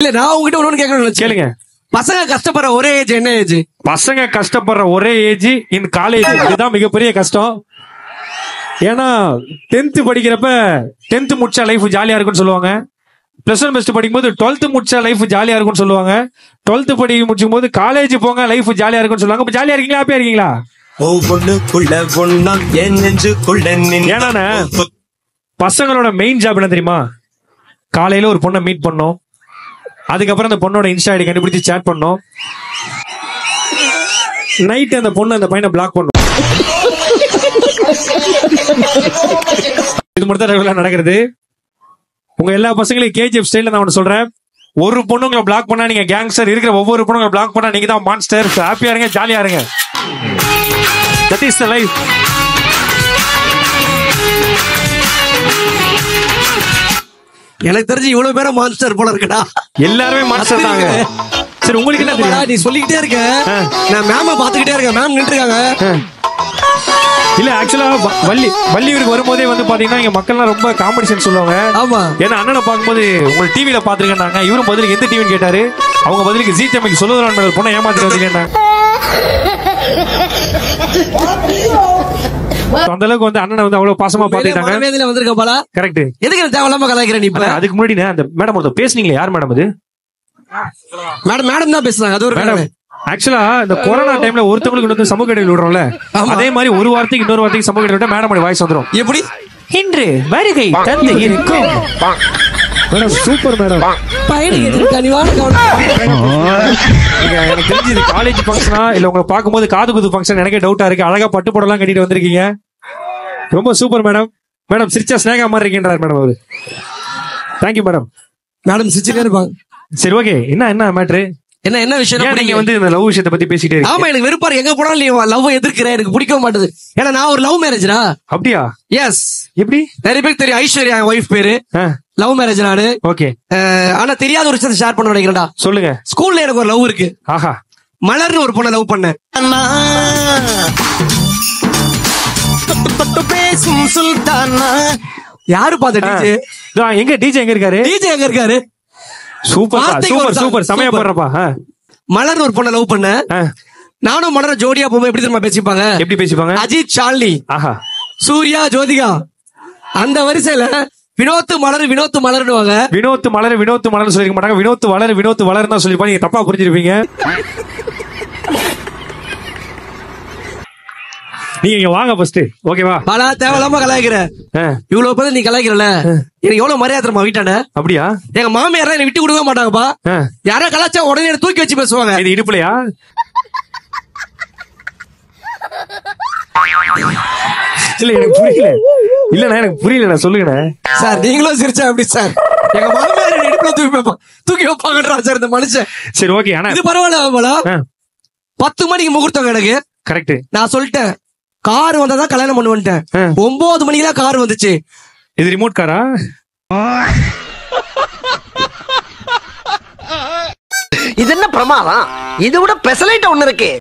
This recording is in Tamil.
இல்ல நான் உங்ககிட்ட ஒண்ணு கேட்கணும். கேளுங்க. பசங்க கஷ்டப்படுற ஒரே ஏஜ் என்ன ஏஜ்? பசங்க கஷ்டப்படுற ஒரே ஏஜ் இன் காலேஜ். இதுதான் மிகப்பெரிய கஷ்டம். ஏன்னா 10th படிக்கிறப்ப 10th முடிச்சா லைஃப் ஜாலியா இருக்குன்னு சொல்லுவாங்க. பிளஸ் ஒன் பெஸ்ட் படிக்கும்போது 12th முடிச்சா லைஃப் ஜாலியா இருக்கும்னு சொல்லுவாங்க. 12th முடிக்கும் போது காலேஜ் போங்க லைஃப் ஜாலியா இருக்கும்னு சொல்லுவாங்க. இப்ப ஜாலியா இருக்கீங்களா? ஹாப்பியா இருக்கீங்களா? ஏன்னா பசங்களோட மெயின் ஜாப் என்ன தெரியுமா? காலையில ஒரு பொண்ணை மீட் பண்ணோம், அதுக்கப்புறம் அந்த பொண்ணோட இன்ஸ்டா ஐடி கண்டுபிடிச்சு சேட் பண்ணோம், நைட் அந்த பொண்ணு அந்த பையனை பிளாக் பண்ணோம். இது மட்டும் தான் ரெகுலரா நடக்கிறது. உங்க எல்லா பசங்களையும் கேஜிஎஃப் ஸ்டைல்ல நான் ஒன்னு சொல்றேன். ஒரு பொண்ணுங்களை பிளாக் பண்ணா நீங்க கேங்ஸ்டர், இருக்கிற ஒவ்வொரு பொண்ணுங்களை பிளாக் பண்ணா நீங்க தான் மான்ஸ்டர். ஹாப்பியா இருங்க, ஜாலியா இருங்க. That is the life. எனக்கு தெரிஞ்சு இவ்வளவு பேரை மான்ஸ்டர் போல இருக்கடா. எல்லாருமே மான்ஸ்டர் தாங்க. சரி, உங்களுக்கு என்ன தெரியும்? நீ சொல்லிக்கிட்டே இருக்க, நான் மேம பாத்துக்கிட்டே இருக்கேன். மேம் நின்று இருக்காங்க. இல்ல ஆக்சுவலா வள்ளியூருக்கு வரும்போதே வந்து பாத்தீங்கன்னா இங்க மக்கள்லாம் ரொம்ப காம்படிஷன் சொல்லுவாங்க. ஆமா. ஏன்னா அண்ணனை பார்க்கும்போது உங்க டிவில பாத்துருக்கேன்னாங்க. இவரும் பதிலுக்கு எந்த டிவின்னு கேட்டாரு. அவங்க பதிலுக்கு ஜி தமிழ் சொல்லுவாங்க பொண்ணை ஏமாத்திட்டு வந்தீங்கன்னா. அந்த அளவுக்கு வந்து அண்ணனை வந்து அவ்வளவு பாசமா பாத்துட்டாங்க. வந்திருக்க போல. கரெக்ட். எதுக்கு தேவையில்லாம கலாய்க்கிறேன் நீ? அதுக்கு முன்னாடி அந்த மேடம் ஒருத்தர் பேசுனீங்களே, யார் மேடம் அது? மேடம் தான் பேசுறாங்க. அது ஒரு மேடம். ஆக்சுவலா இந்த கொரோனா டைம்ல ஒருத்தவங்களுக்கு வந்து சமூக இடைவெளி விடுறோம்ல, அதே மாதிரி ஒரு வாரத்துக்கு இன்னொரு வாரத்துக்கு சமூக இடைவெளி விட்டா மேடம் வாய்ஸ் வந்துரும். எப்படி? இன்று வருகை தந்து இருக்கும் மேடம். Super madam. பையனுக்கு கனிவான கவனம். எனக்கு தெரிஞ்சு இது காலேஜ் ஃபங்க்ஷனா இல்ல உங்களை பார்க்கும்போது காது குத்து ஃபங்க்ஷன் எனக்கே டவுட்டா இருக்கு. அழகா பட்டு போடலாம் கட்டிட்டு வந்திருக்கீங்க. ரொம்ப சூப்பர் மேடம். மேடம் சிரிச்சா ஸ்னேகா மாதிரி இருக்கீன்றார் மேடம் அவரு. Thank you madam. மேடம் சிரிச்சுட்டே இருப்பாங்க. சரி, ஓகே. என்ன மேட்ரு? என்ன விஷயம்? நீங்க வந்து இந்த லவ் விஷயத்தை பத்தி பேசிட்டே இருக்கீங்க. ஆமா, எனக்கு வெறுப்பாரு. எங்க போனாலும் நீ லவ் எதிர்க்கிற, எனக்கு பிடிக்க மாட்டேது. ஏன்னா நான் ஒரு லவ் மேரேஜ்ரா. அப்படியா? எஸ். எப்படி? நிறைய பேருக்கு தெரியும். ஐஸ்வர்யா என் வைஃப் பேரு. லவ் மேரேஜ் நானு. ஓகே. ஆனா தெரியாத ஒரு விஷயத்தை ஷேர் பண்ண நினைக்கிறேன்டா. சொல்லுங்க. ஸ்கூல்ல எனக்கு ஒரு லவ் இருக்கு. ஆஹா. மலர்னு ஒரு பொண்ணை லவ் பண்ணேன். யாரு பாத்த டிஜே? எங்க டிஜே எங்க இருக்காரு? டிஜே எங்க இருக்காரு? Super super super. சமயம் போடுறப்பா. மலர்னு ஒரு பொண்ணை லவ் பண்ண. நானும் மலர ஜோடியா போகும்போது எப்படி தெரியுமா பேசிப்பாங்க? எப்படி பேசிப்பாங்க? அஜித் ஷாலினி, ஆஹா, சூர்யா ஜோதிகா, அந்த வரிசையில வினோத் மலர் வினோத் மலர்னுவாங்க. வினோத் மலர் வினோத் மலர் சொல்லிருக்க மாட்டாங்க. வினோத் வளர் தான் சொல்லிருப்பாங்க. நீங்க தப்பா புரிஞ்சிருப்பீங்க. நீங்க வாங்க ஃபர்ஸ்ட். ஓகேவா? பல தேவையில்லாம கலாய்க்கிற. இவ்வளவு பேர் நீ கலாய்க்கிறல, எனக்கு எவ்வளவு மரியாதை தெரியுமா வீட்டான? அப்படியா? எங்க மாமியார் என்ன விட்டு கொடுக்க மாட்டாங்கப்பா. யாரா கலாச்சா உடனே தூக்கி வச்சு பேசுவாங்க. இது இடுப்புலையா? இல்ல எனக்கு புரியல. இல்லண்ணா எனக்கு புரியல. சொல்லுங்க சார். நீங்களும் சிரிச்சா எப்படி சார்? எங்க மாமியார் இடுப்புல தூக்கி வைப்பாங்கன்றா சார் இந்த மனுஷன். சரி, ஓகே. ஆனா இது பரவாயில்ல. 10 மணிக்கு முகூர்த்தம் எனக்கு. கரெக்ட். நான் சொல்லிட்டேன் கார் வந்தாதான் கல்யாணம் பண்ணுவேன்ட்டேன். 9 மணிக்கு கார் வந்துச்சு. இது ரிமோட் காரா? இது என்ன பிரமாதம்? இது விட பெசலைட் ஒண்ணு இருக்கு.